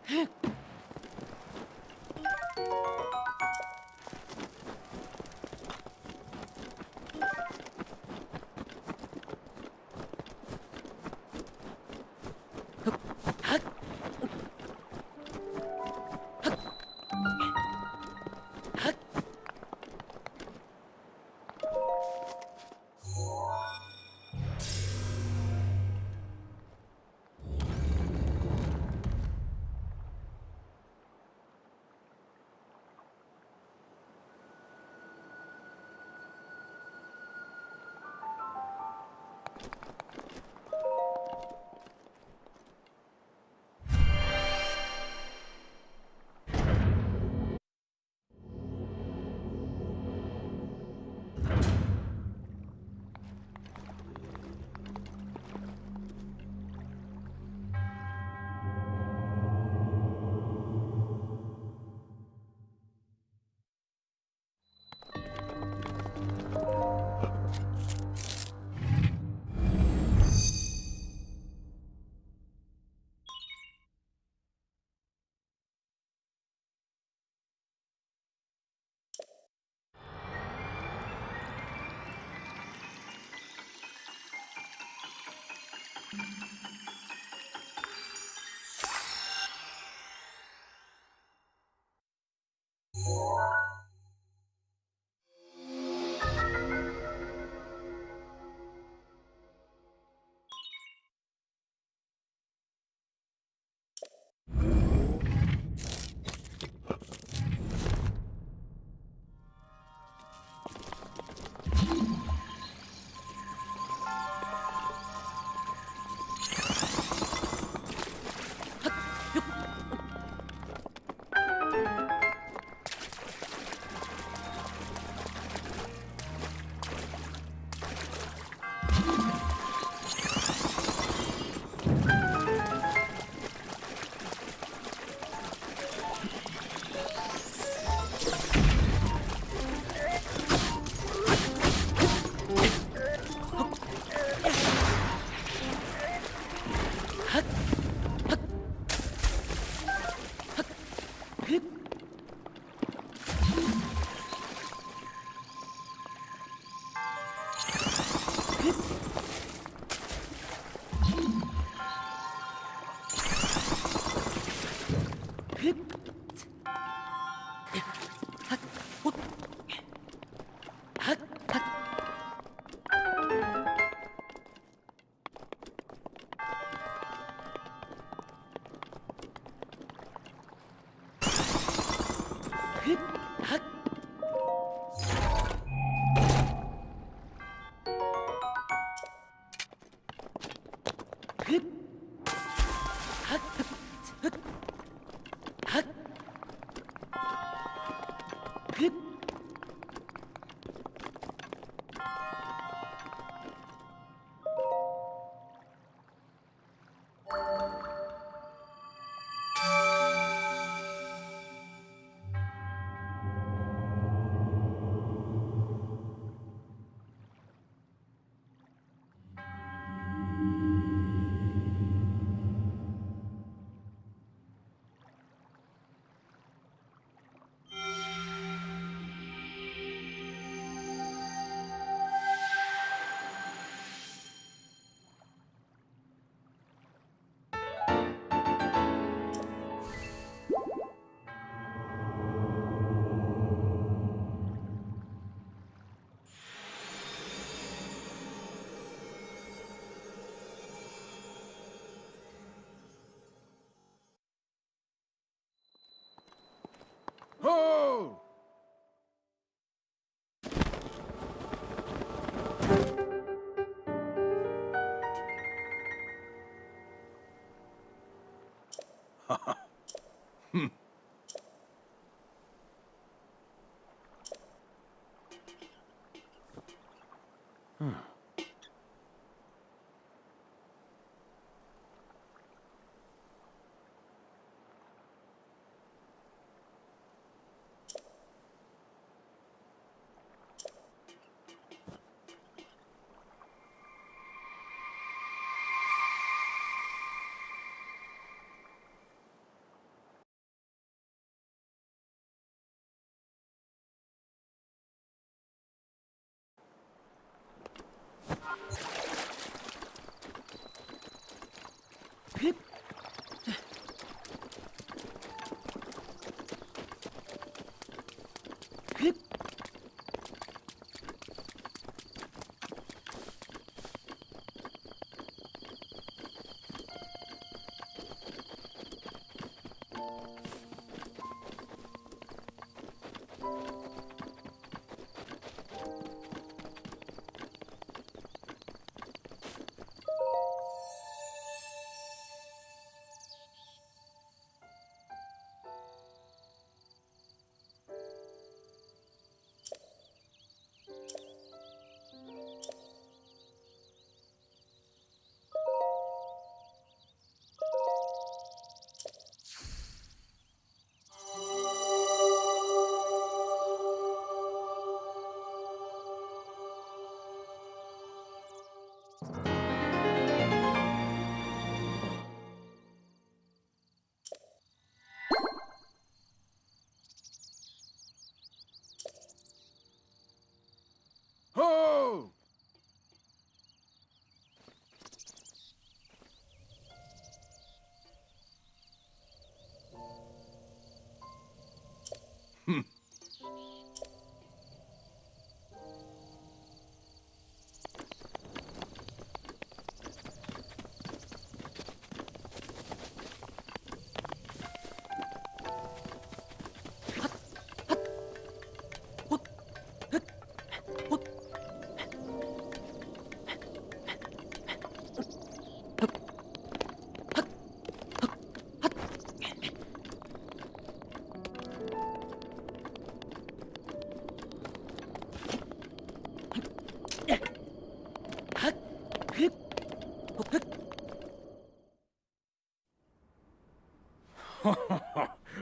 Ho!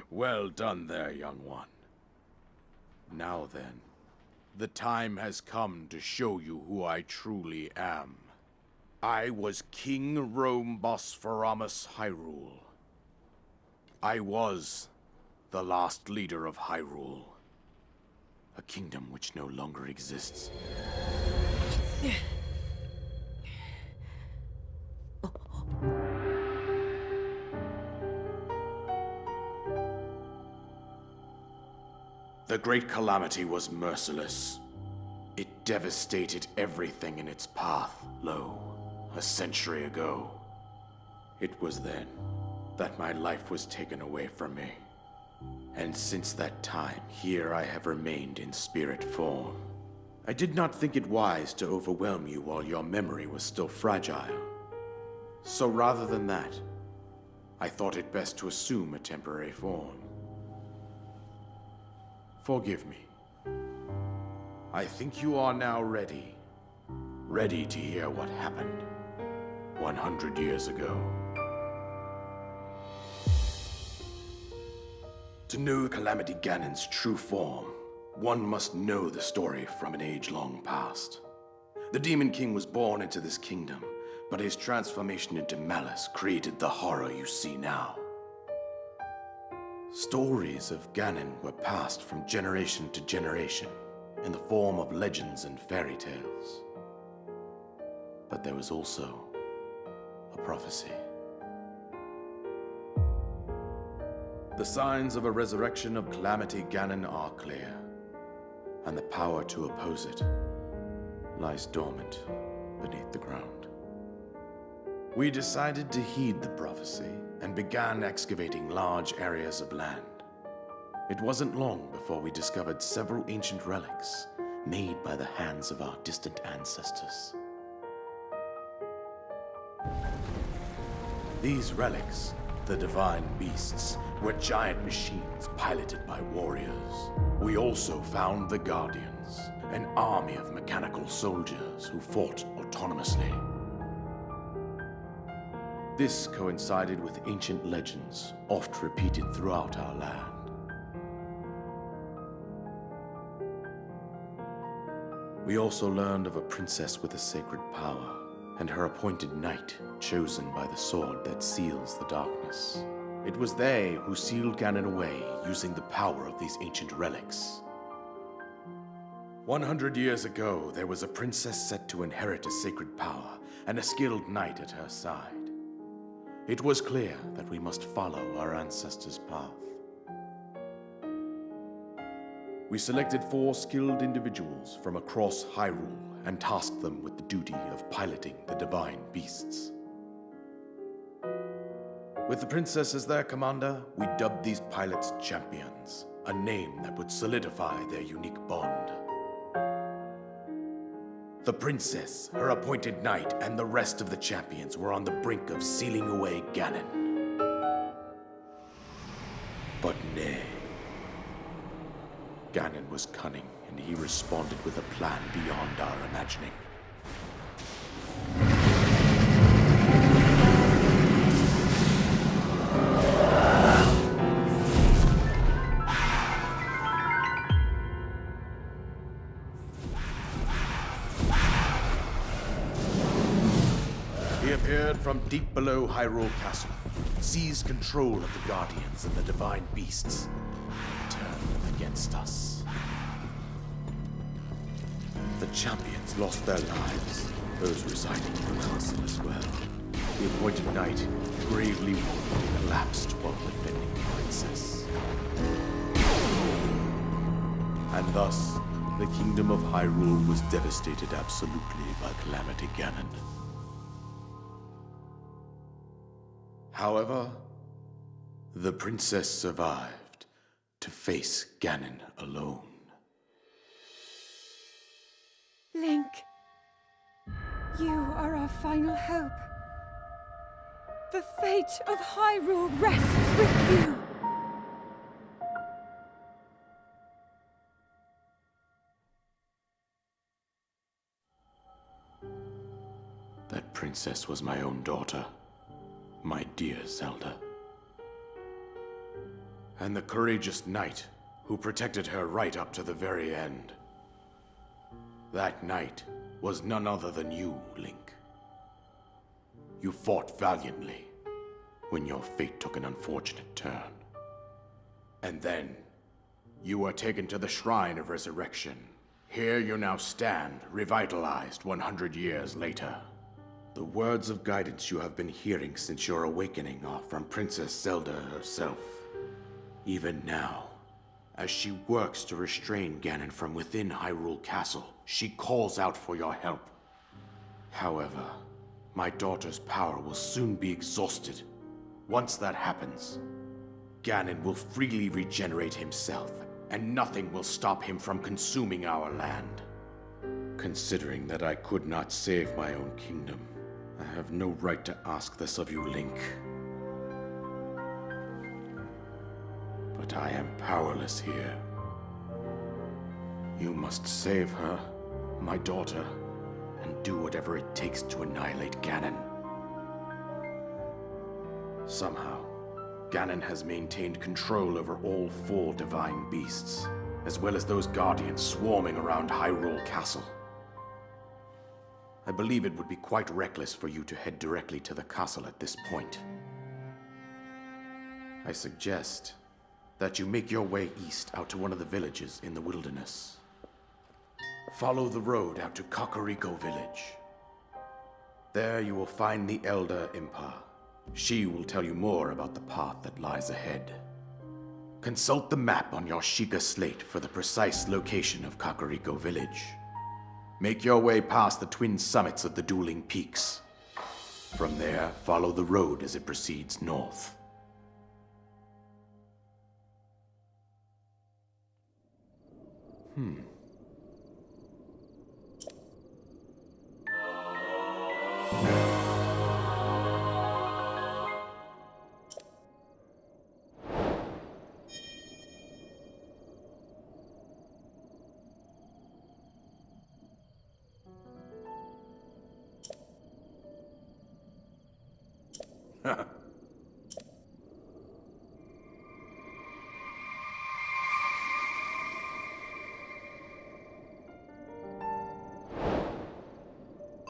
Well done there, young one. Now then, the time has come to show you who I truly am. I was King Rome Bosphoramos Hyrule. I was the last leader of Hyrule. A kingdom which no longer exists. The Great Calamity was merciless. It devastated everything in its path, lo, a century ago. It was then that my life was taken away from me. And since that time, here I have remained in spirit form. I did not think it wise to overwhelm you while your memory was still fragile. So rather than that, I thought it best to assume a temporary form. Forgive me. I think you are now ready. Ready to hear what happened 100 years ago. To know Calamity Ganon's true form, one must know the story from an age-long past. The Demon King was born into this kingdom, but his transformation into malice created the horror you see now. Stories of Ganon were passed from generation to generation in the form of legends and fairy tales. But there was also a prophecy. The signs of a resurrection of Calamity Ganon are clear, and the power to oppose it lies dormant beneath the ground. We decided to heed the prophecy and began excavating large areas of land. It wasn't long before we discovered several ancient relics made by the hands of our distant ancestors. These relics, the divine beasts, were giant machines piloted by warriors. We also found the Guardians, an army of mechanical soldiers who fought autonomously. This coincided with ancient legends, oft repeated throughout our land. We also learned of a princess with a sacred power, and her appointed knight, chosen by the sword that seals the darkness. It was they who sealed Ganon away using the power of these ancient relics. 100 years ago, there was a princess set to inherit a sacred power and a skilled knight at her side. It was clear that we must follow our ancestors' path. We selected 4 skilled individuals from across Hyrule and tasked them with the duty of piloting the divine beasts. With the princess as their commander, we dubbed these pilots champions, a name that would solidify their unique bond. The princess, her appointed knight, and the rest of the champions were on the brink of sealing away Ganon. But nay. Ganon was cunning, and he responded with a plan beyond our imagining. He appeared from deep below Hyrule Castle, seized control of the Guardians and the divine beasts, and turned them against us. The champions lost their lives, those residing in the castle as well. The appointed knight, gravely wounded, collapsed while defending the princess. And thus, the kingdom of Hyrule was devastated absolutely by Calamity Ganon. However, the princess survived to face Ganon alone. Link, you are our final hope. The fate of Hyrule rests with you. That princess was my own daughter, my dear Zelda. and the courageous knight who protected her right up to the very end. That knight was none other than you, Link. You fought valiantly when your fate took an unfortunate turn. And then, you were taken to the Shrine of Resurrection. Here you now stand, revitalized 100 years later. The words of guidance you have been hearing since your awakening are from Princess Zelda herself. Even now, as she works to restrain Ganon from within Hyrule Castle, she calls out for your help. However, my daughter's power will soon be exhausted. Once that happens, Ganon will freely regenerate himself, and nothing will stop him from consuming our land. Considering that I could not save my own kingdom, I have no right to ask this of you, Link. But I am powerless here. You must save her, my daughter, and do whatever it takes to annihilate Ganon. Somehow, Ganon has maintained control over all 4 divine beasts, as well as those guardians swarming around Hyrule Castle. I believe it would be quite reckless for you to head directly to the castle at this point. I suggest that you make your way east out to one of the villages in the wilderness. Follow the road out to Kakariko Village. There you will find the Elder Impa. She will tell you more about the path that lies ahead. Consult the map on your Sheikah slate for the precise location of Kakariko Village. Make your way past the twin summits of the dueling peaks. From there, follow the road as it proceeds north.